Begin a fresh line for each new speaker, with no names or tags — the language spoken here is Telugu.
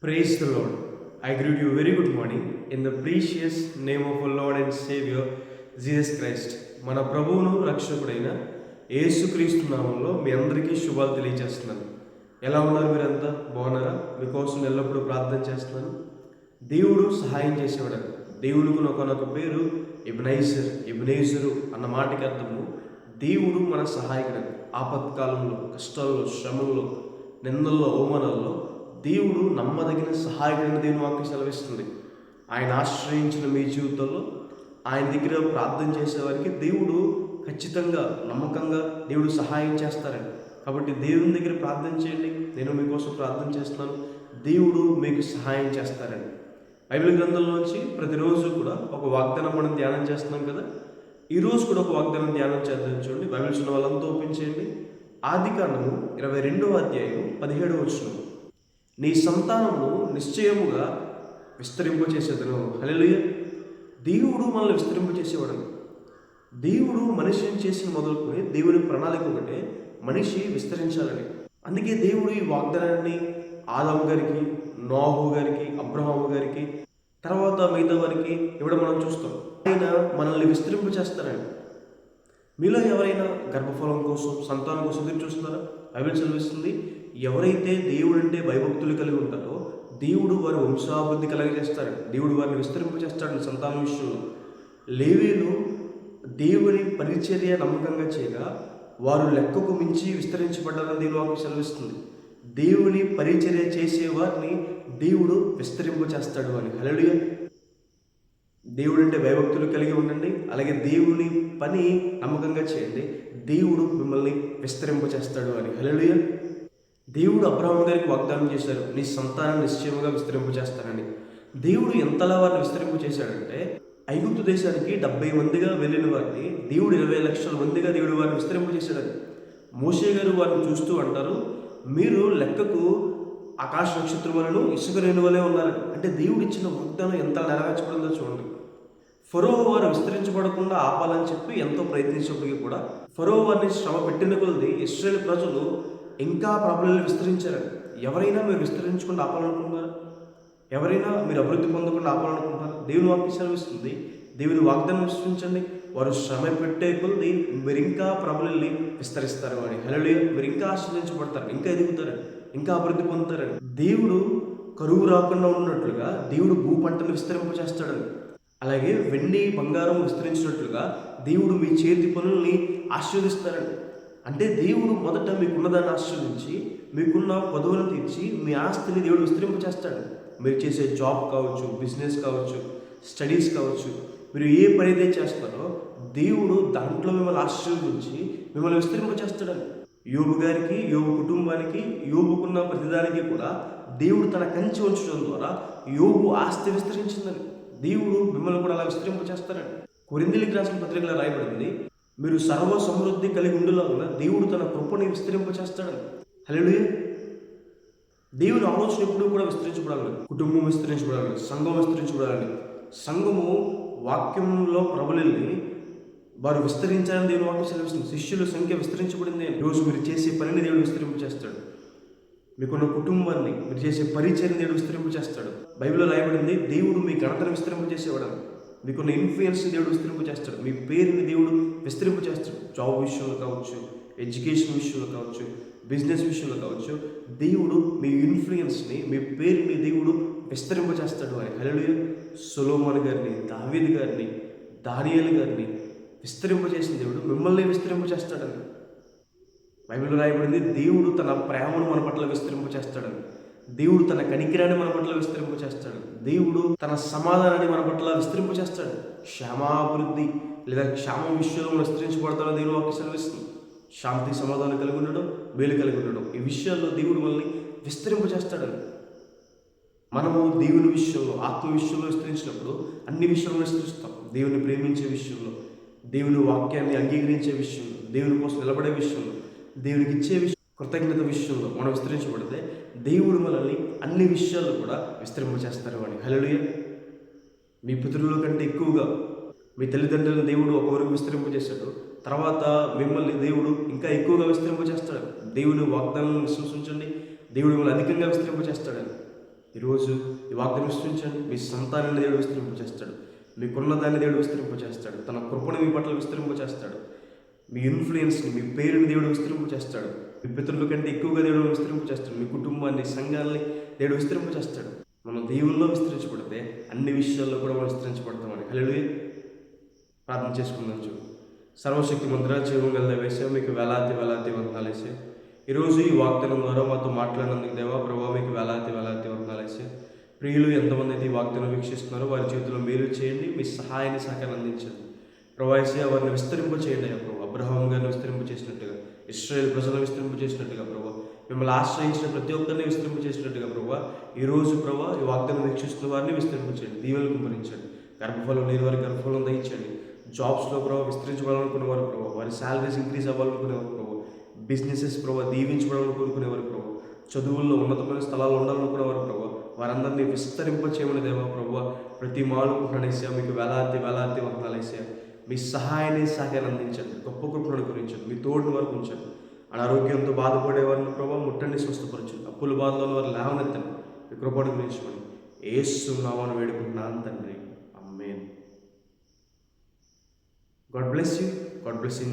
Praise the Lord. I greet you very good morning in the precious name of our Lord and Savior Jesus Christ. మన ప్రభువును రక్షకుడైన యేసుక్రీస్తు నామంలో మీ అందరికీ శుభాలు తెలియజేస్తున్నాను. ఎలా ఉన్నారు మీరంతా? బాగున్నారా? మీకోసం ఎల్లప్పుడూ ప్రార్థన చేస్తున్నాను. దేవుడు సహాయం చేసేవాడు. దేవుడికి ఒకనొక పేరు ఎబినేజరు అన్న మాటకి అర్థము దేవుడు మన సహాయకుడు. ఆపత్కాలంలో, కష్టాల్లో, శ్రమల్లో, నిందల్లో, అవమానాల్లో దేవుడు నమ్మదగిన సహాయకుడైన దేవుని వాక్యం సెలవిస్తుంది. ఆయన ఆశ్రయించిన మీ జీవితంలో ఆయన దగ్గర ప్రార్థన చేసేవారికి దేవుడు ఖచ్చితంగా, నమ్మకంగా దేవుడు సహాయం చేస్తారని. కాబట్టి దేవుని దగ్గర ప్రార్థన చేయండి. నేను మీకోసం ప్రార్థన చేస్తున్నాను. దేవుడు మీకు సహాయం చేస్తారని. బైబిల్ గ్రంథంలోంచి ప్రతిరోజు కూడా ఒక వాగ్దానం మనం ధ్యానం చేస్తున్నాం కదా. ఈరోజు కూడా ఒక వాగ్దానం ధ్యానం చేద్దాం. చూడండి, బైబిల్ ఉన్న వాళ్ళంతా ఓపెన్ చేయండి. ఆదికాండము 22వ అధ్యాయం 17వ వచనం. నీ సంతానమును నిశ్చయముగా విస్తరింపచేసేదను. హల్లెలూయా. దేవుడు మనల్ని విస్తరింపచేసేవాడు. దేవుడు మనిషిని చేసిన మొదలుకొని దేవుని ప్రణాళిక ఒకటే మనిషి విస్తరించాలని. అందుకే దేవుడు ఈ వాగ్దానాన్ని ఆదాము గారికి, నోహు గారికి, అబ్రహాము గారికి, తర్వాత మిగతా వారికి ఇవ్వడం మనం చూస్తాం. ఆయన మనల్ని విస్తరింపచేస్తారని. మీలో ఎవరైనా గర్భఫలం కోసం, సంతానం కోసం ఎదురు చూస్తున్నారా? బైబిల్ చదివిస్తుంది, ఎవరైతే దేవుడు అంటే భయభక్తులు కలిగి ఉంటారో దేవుడు వారి వంశాభివృద్ధి కలగజేస్తాడు. దేవుడు వారిని విస్తరింపచేస్తాడు సంతానం విషయంలో. లేవీలు దేవుని పరిచర్య నమ్మకంగా చేయగా వారు లెక్కకు మించి విస్తరించబడ్డారని దేవుని వాక్యం సెలవిస్తుంది. దేవుని పరిచర్య చేసే వారిని దేవుడు విస్తరింపచేస్తాడు అని. హల్లెలూయా. దేవుడు అంటే భయభక్తులు కలిగి ఉండండి. అలాగే దేవుని పని నమ్మకంగా చేయండి. దేవుడు మిమ్మల్ని విస్తరింపచేస్తాడు అని. హల్లెలూయా. దేవుడు అబ్రహాము గారికి వాగ్దానం చేశారు, నీ సంతానం నిశ్చయముగా విస్తరింపచేస్తానని. దేవుడు ఎంతలా వారిని విస్తరింపచేశాడంటే, ఐగుప్తు దేశానికి 70 మందిగా వెళ్ళిన వారిని దేవుడు 20 లక్షల మందిగా దేవుడు వారిని విస్తరింపచేశాడని. మోషే గారు వారిని చూస్తూ అంటారు, మీరు లెక్కకు ఆకాశ నక్షత్రములను ఇసుక రేణువలే ఉన్నారు. అంటే దేవుడు ఇచ్చిన వాగ్దానం ఎంత నెరవేర్చబడిందో చూడండి. ఫరో వారు విస్తరించబడకుండా ఆపాలని చెప్పి ఎంతో ప్రయత్నించినప్పటికీ కూడా ఫరో వారిని శ్రమ పెట్టిన కొలది ఇశ్రాయేలు ప్రజలు ఇంకా ప్రబలంగా విస్తరించారు. ఎవరైనా మీరు విస్తరించకుండా ఆపాలనుకుంటున్నారా? ఎవరైనా మీరు అభివృద్ధి పొందకుండా ఆపాలనుకుంటున్నారా? దేవుని వాక్యం సెలవిస్తుంది, దేవుని వాగ్దానం విస్తరించండి. వారు శ్రమ పెట్టే కొలది మీరు ఇంకా ప్రబలి విస్తరిస్తారు అని. హల్లెలూయా. మీరు ఇంకా ఆశ్రయించబడతారు, ఇంకా ఎదుగుతారు, ఇంకా అభివృద్ధి పొందుతారని. దేవుడు కరువు రాకుండా ఉన్నట్లుగా దేవుడు భూ పంటను విస్తరింపచేస్తాడని. అలాగే వెండి, బంగారం విస్తరించినట్లుగా దేవుడు మీ చేతి పనుల్ని ఆశీర్వదిస్తారని. అంటే దేవుడు మొదట మీకున్నదాన్ని ఆశీర్వదించి మీకున్న పదవులను తీర్చి మీ ఆస్తిని దేవుడు విస్తరింపచేస్తాడు. మీరు చేసే జాబ్ కావచ్చు, బిజినెస్ కావచ్చు, స్టడీస్ కావచ్చు, మీరు ఏ పని అయితే చేస్తారో దేవుడు దాంట్లో మిమ్మల్ని ఆశీర్వదించి మిమ్మల్ని విస్తరింపచేస్తాడని. యోబు గారికి, యోబు కుటుంబానికి, యోబుకున్న ప్రతిదానికి కూడా దేవుడు తన కంచె ఉంచడం ద్వారా యోబు ఆస్తి విస్తరించిందని. దేవుడు మిమ్మల్ని కూడా అలా విస్తరింపచేస్తారని. కొరింథీయులకు రాసిన పత్రికలో రాయబడింది, మీరు సర్వ సమృద్ధి కలిగి ఉండేలాగా దేవుడు తన కృపని విస్తరింపచేస్తాడని. హల్లెలూయా. దేవుని ఆలోచన ఎప్పుడు కూడా విస్తరించబడాలని. కుటుంబం విస్తరించబడాలని, సంఘం విస్తరించబడాలని. సంఘము వాక్యంలో ప్రబలిని వారు విస్తరించాలని దేవుని వాక్యం సెలవిస్తుంది. శిష్యుల సంఖ్య విస్తరించబడింది. రోజు మీరు చేసే పనిని దేవుడు విస్తరింపచేస్తాడు. మీకున్న కుటుంబాన్ని, మీరు చేసే పరిచర్ని దేవుడు విస్తరింపచేస్తాడు. బైబిల్లో రాయబడింది, దేవుడు మీ ఘనతను విస్తరింపచేసేవాడు. మీకున్న ఇన్ఫ్లుయెన్స్ని దేవుడు విస్తరింపచేస్తాడు. మీ పేరుని దేవుడు విస్తరింపచేస్తాడు. జాబ్ విషయంలో కావచ్చు, ఎడ్యుకేషన్ విషయంలో కావచ్చు, బిజినెస్ విషయంలో కావచ్చు, దేవుడు మీ ఇన్ఫ్లుయెన్స్ని, మీ పేరుని దేవుడు విస్తరింపచేస్తాడు అని. హల్లెలూయా. సొలొమోను గారిని, దావీదు గారిని, దానియేలు గారిని విస్తరింపచేసిన దేవుడు మిమ్మల్ని విస్తరింపచేస్తాడని. బైబిల్లో రాయబడింది, దేవుడు తన ప్రేమను మన పట్ల విస్తరింపచేస్తాడని. దేవుడు తన కనికిరాన్ని మన పట్ల విస్తరింపచేస్తాడు. దేవుడు తన సమాధానాన్ని మన పట్ల విస్తరింపచేస్తాడు. క్షేమాభివృద్ధి లేదా క్షేమం విషయంలో విస్తరించబడతాడో దేవుడు వాక్యం సెలవిస్తుంది. శాంతి, సమాధానం కలిగి ఉండడం, మేలు కలిగి ఉండడం, ఈ విషయాల్లో దేవుడు మనల్ని విస్తరింపచేస్తాడని. మనము దేవుని విషయంలో, ఆత్మ విషయంలో విస్తరించినప్పుడు అన్ని విషయంలో విస్తరిస్తాం. దేవుని ప్రేమించే విషయంలో, దేవుని వాక్యాన్ని అంగీకరించే విషయంలో, దేవుని కోసం నిలబడే విషయంలో, దేవునికి ఇచ్చే విషయం, కృతజ్ఞత విషయంలో మనం విస్తరించబడితే దేవుడు మనల్ని అన్ని విషయాల్లో కూడా విస్తరింపచేస్తారు అని. హల్లెలూయా. మీ పితరుల కంటే ఎక్కువగా మీ తల్లిదండ్రులను దేవుడు ఒకవరకు విస్తరింపచేశాడు. తర్వాత మిమ్మల్ని దేవుడు ఇంకా ఎక్కువగా విస్తరింపచేస్తాడు. దేవుని వాగ్దానాలను విశ్వసించండి, దేవుడు మిమ్మల్ని అధికంగా విస్తరింపచేస్తాడని. ఈరోజు ఈ వాగ్దానం విస్తరించండి. మీ సంతానాన్ని దేవుడు విస్తరింపచేస్తాడు. మీకున్న దాన్ని దేవుడు విస్తరింపచేస్తాడు. తన కృపను మీ పట్ల విస్తరింపచేస్తాడు. మీ ఇన్ఫ్లుయెన్స్ని, మీ పేరుని దేవుడు విస్తరింపచేస్తాడు. మీ పితరుల కంటే ఎక్కువగా దేవుడు విస్తరింపచేస్తాడు. మీ కుటుంబాన్ని, సంఘాలని దేవుడు విస్తరింపచేస్తాడు. మనం దేవుల్లో విస్తరించబడితే అన్ని విషయాల్లో కూడా మనం విస్తరించబడతామని హల్లెలూయా. ప్రార్థన చేసుకుందాం. చూడు సర్వశక్తి మంత్ర జీవం గల వేసే మీకు వేలాది వందనాలు వేసే ఈరోజు ఈ వాగ్దానం ద్వారా మాతో మాట్లాడినందుకు దేవా ప్రభావ మీకు వేలాది వందనాలు వేసే ప్రియులు ఎంతమంది అయితే ఈ వాగ్దానం వీక్షిస్తున్నారో వారి జీవితంలో మేలు చేయండి. మీ సహాయాన్ని సహకారం అందించండి ప్రభా. యేసయ్యా వారిని విస్తరింప చేయండి అయ్యా ప్రభా. అబ్రహాం గారిని విస్తరింప చేసినట్టుగా, ఇశ్రాయేల్ ప్రజలను విస్తరింప చేసినట్టుగా ప్రభా, మిమ్మల్ని ఆశ్రయించిన ప్రతి ఒక్కరిని విస్తరింప చేసినట్టుగా ప్రభా, ఈరోజు ప్రభా ఈ వాగ్దానం వీక్షిస్తున్న వారిని విస్తరింప చేయండి. దీవెనలు కుమ్మరించండి. గర్భఫలం లేని వారి గర్భఫలం దయచండి. జాబ్స్లో ప్రభావ విస్తరించబడాలనుకునేవారు ప్రభావ, వారి శాలరీస్ ఇంక్రీజ్ అవ్వాలనుకునేవారు ప్రభావ, బిజినెసెస్ ప్రభావ దీవించబడాలని కోరుకునేవారు ప్రభావ, చదువుల్లో ఉన్నతమైన స్థలాలు ఉండాలనుకునేవారు ప్రభావ, వారందరినీ విస్తరింప చేయమని దేవా ప్రభావ. ప్రతి మాలుకుంటున్నానేసా మీకు వేలాది వందనాలేసా. మీ సహాయాన్ని సహకారం అందించండి. గొప్ప కృపను అనుగ్రహించండి. మీ తోడుని వరకు ఉంచండి. అనారోగ్యంతో బాధపడేవారిని ప్రభావ ముట్టండి, స్వస్థపరచండి. అప్పుల బాధలో వారు లేవనెత్తండి. మీ కృపను గురించమని యేసు నామమున వేడుకుంటున్నాను తండ్రి. ఆమేన్. God bless you. God bless India.